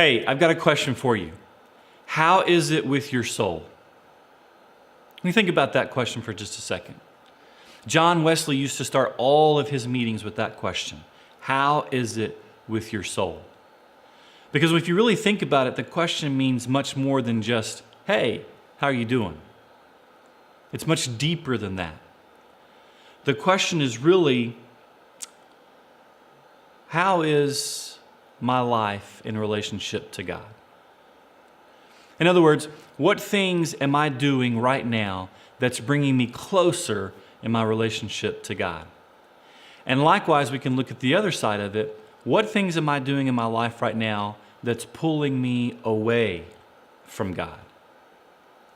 Hey, I've got a question for you. How is it with your soul? Let me think about that question for just a second. John Wesley used to start all of his meetings with that question. How is it with your soul? Because if you really think about it, the question means much more than just, hey, how are you doing? It's much deeper than that. The question is really, how is my life in relationship to God? In other words, what things am I doing right now that's bringing me closer in my relationship to God? And likewise, we can look at the other side of it. What things am I doing in my life right now that's pulling me away from God?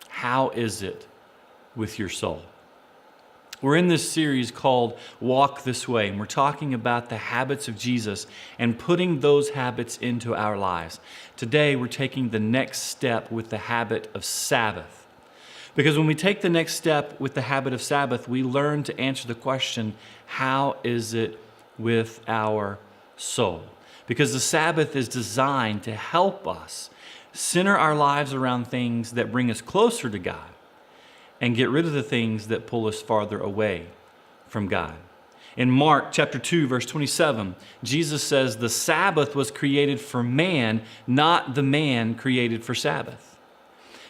How is it with your soul? We're in this series called Walk This Way, and we're talking about the habits of Jesus and putting those habits into our lives. Today, we're taking the next step with the habit of Sabbath. Because when we take the next step with the habit of Sabbath, we learn to answer the question, how is it with our soul? Because the Sabbath is designed to help us center our lives around things that bring us closer to God and get rid of the things that pull us farther away from God. In Mark chapter 2, verse 27, Jesus says, the Sabbath was created for man, not the man created for Sabbath.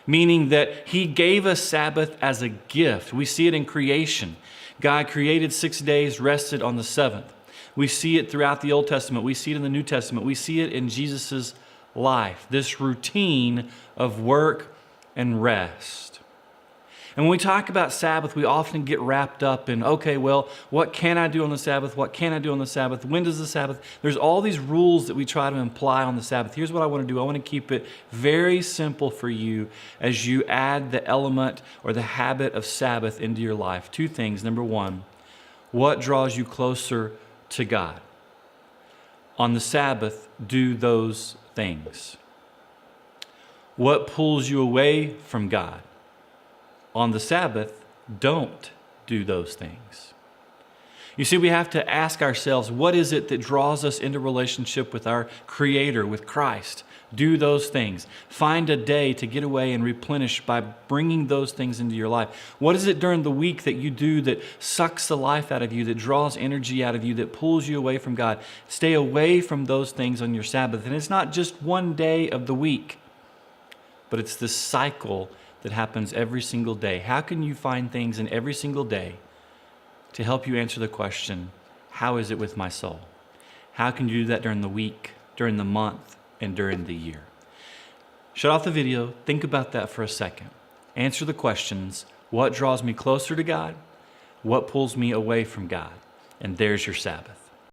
Meaning that he gave us Sabbath as a gift. We see it in creation. God created 6 days, rested on the seventh. We see it throughout the Old Testament. We see it in the New Testament. We see it in Jesus' life, this routine of work and rest. And when we talk about Sabbath, we often get wrapped up in, okay, well, what can I do on the Sabbath? What can I do on the Sabbath? When does the Sabbath? There's all these rules that we try to imply on the Sabbath. Here's what I want to do. I want to keep it very simple for you as you add the element or the habit of Sabbath into your life. Two things. Number one, what draws you closer to God? On the Sabbath, do those things. What pulls you away from God? On the Sabbath, don't do those things. You see, we have to ask ourselves, what is it that draws us into relationship with our Creator, with Christ? Do those things. Find a day to get away and replenish by bringing those things into your life. What is it during the week that you do that sucks the life out of you, that draws energy out of you, that pulls you away from God? Stay away from those things on your Sabbath. And it's not just one day of the week, but it's this cycle that happens every single day. How can you find things in every single day to help you answer the question, how is it with my soul? How can you do that during the week, during the month, and during the year? Shut off the video, think about that for a second. Answer the questions, what draws me closer to God? What pulls me away from God? And there's your Sabbath.